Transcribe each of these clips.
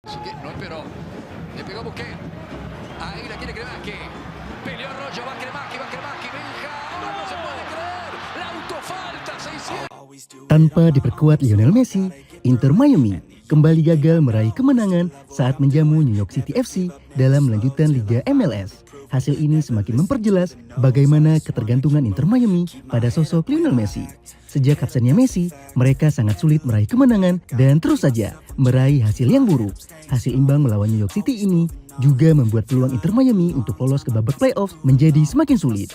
No esperó. Le pegó Busquets. Ahí la quiere Kremaki. Peleó Rojo, va Kremaki, Benja. ¡Oh, no se puede creer! La autofalta se hicieron. Tanpa diperkuat Lionel Messi, Inter Miami kembali gagal meraih kemenangan saat menjamu New York City FC dalam lanjutan Liga MLS. Hasil ini semakin memperjelas bagaimana ketergantungan Inter Miami pada sosok Lionel Messi. Sejak absennya Messi, mereka sangat sulit meraih kemenangan dan terus saja meraih hasil yang buruk. Hasil imbang melawan New York City ini juga membuat peluang Inter Miami untuk lolos ke babak playoff menjadi semakin sulit.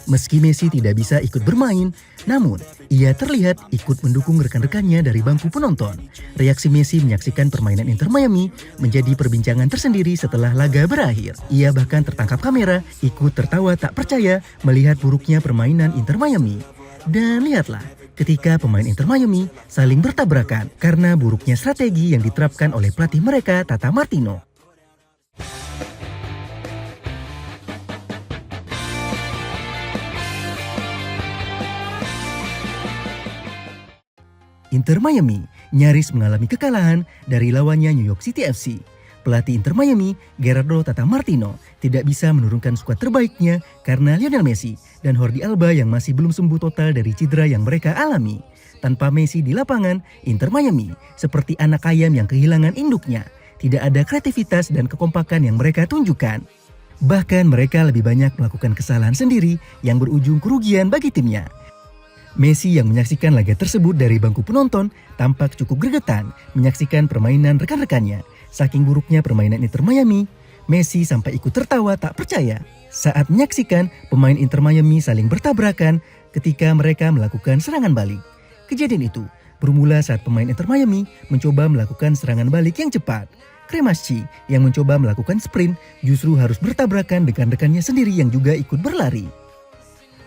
Meski Messi tidak bisa ikut bermain, namun ia terlihat ikut mendukung rekan-rekannya dari bangku penonton. Reaksi Messi menyaksikan permainan Inter Miami menjadi perbincangan tersendiri setelah laga berakhir. Ia bahkan tertangkap kamera ikut tertawa tak percaya melihat buruknya permainan Inter Miami. Dan lihatlah, ketika pemain Inter Miami saling bertabrakan karena buruknya strategi yang diterapkan oleh pelatih mereka, Tata Martino. Inter Miami nyaris mengalami kekalahan dari lawannya New York City FC. Pelatih Inter Miami, Gerardo Tata Martino, tidak bisa menurunkan skuad terbaiknya karena Lionel Messi dan Jordi Alba yang masih belum sembuh total dari cedera yang mereka alami. Tanpa Messi di lapangan, Inter Miami seperti anak ayam yang kehilangan induknya. Tidak ada kreativitas dan kekompakan yang mereka tunjukkan. Bahkan mereka lebih banyak melakukan kesalahan sendiri yang berujung kerugian bagi timnya. Messi yang menyaksikan laga tersebut dari bangku penonton tampak cukup gregetan menyaksikan permainan rekan-rekannya. Saking buruknya permainan Inter Miami, Messi sampai ikut tertawa tak percaya saat menyaksikan pemain Inter Miami saling bertabrakan ketika mereka melakukan serangan balik. Kejadian itu bermula saat pemain Inter Miami mencoba melakukan serangan balik yang cepat. Cremaschi yang mencoba melakukan sprint justru harus bertabrakan dengan rekannya sendiri yang juga ikut berlari.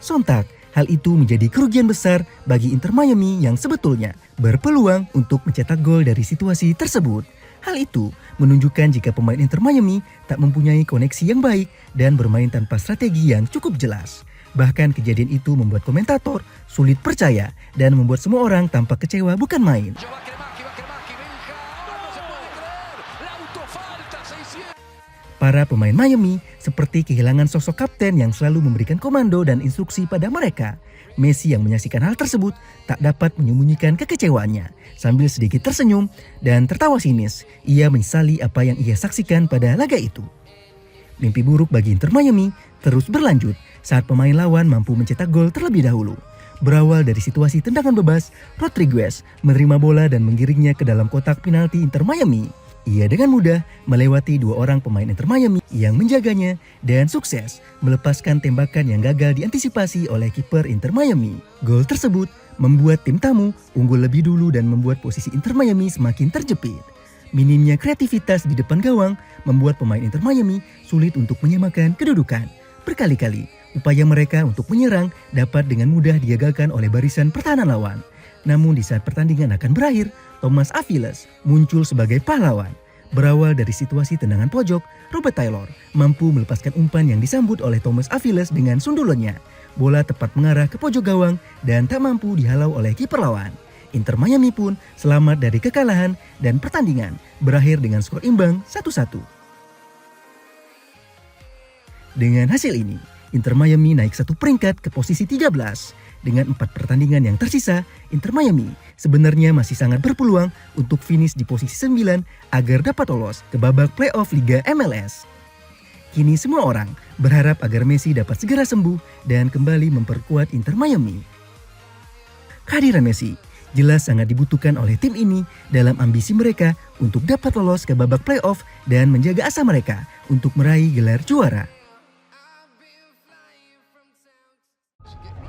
Sontak, hal itu menjadi kerugian besar bagi Inter Miami yang sebetulnya berpeluang untuk mencetak gol dari situasi tersebut. Hal itu menunjukkan jika pemain Inter Miami tak mempunyai koneksi yang baik dan bermain tanpa strategi yang cukup jelas. Bahkan kejadian itu membuat komentator sulit percaya dan membuat semua orang tampak kecewa bukan main. Para pemain Miami seperti kehilangan sosok kapten yang selalu memberikan komando dan instruksi pada mereka. Messi yang menyaksikan hal tersebut tak dapat menyembunyikan kekecewaannya. Sambil sedikit tersenyum dan tertawa sinis, ia menyesali apa yang ia saksikan pada laga itu. Mimpi buruk bagi Inter Miami terus berlanjut saat pemain lawan mampu mencetak gol terlebih dahulu. Berawal dari situasi tendangan bebas, Rodriguez menerima bola dan menggiringnya ke dalam kotak penalti Inter Miami. Ia dengan mudah melewati dua orang pemain Inter Miami yang menjaganya dan sukses melepaskan tembakan yang gagal diantisipasi oleh kiper Inter Miami. Gol tersebut membuat tim tamu unggul lebih dulu dan membuat posisi Inter Miami semakin terjepit. Minimnya kreativitas di depan gawang membuat pemain Inter Miami sulit untuk menyamakan kedudukan. Berkali-kali upaya mereka untuk menyerang dapat dengan mudah digagalkan oleh barisan pertahanan lawan. Namun di saat pertandingan akan berakhir, Thomas Aviles muncul sebagai pahlawan. Berawal dari situasi tendangan pojok, Robert Taylor mampu melepaskan umpan yang disambut oleh Thomas Aviles dengan sundulannya. Bola tepat mengarah ke pojok gawang dan tak mampu dihalau oleh kiper lawan. Inter Miami pun selamat dari kekalahan dan pertandingan berakhir dengan skor imbang 1-1. Dengan hasil ini, Inter Miami naik satu peringkat ke posisi 13. Dengan 4 pertandingan yang tersisa, Inter Miami sebenarnya masih sangat berpeluang untuk finish di posisi 9 agar dapat lolos ke babak playoff Liga MLS. Kini semua orang berharap agar Messi dapat segera sembuh dan kembali memperkuat Inter Miami. Kehadiran Messi jelas sangat dibutuhkan oleh tim ini dalam ambisi mereka untuk dapat lolos ke babak playoff dan menjaga asa mereka untuk meraih gelar juara.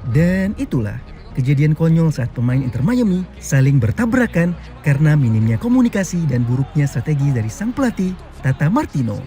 Dan itulah kejadian konyol saat pemain Inter Miami saling bertabrakan karena minimnya komunikasi dan buruknya strategi dari sang pelatih Tata Martino.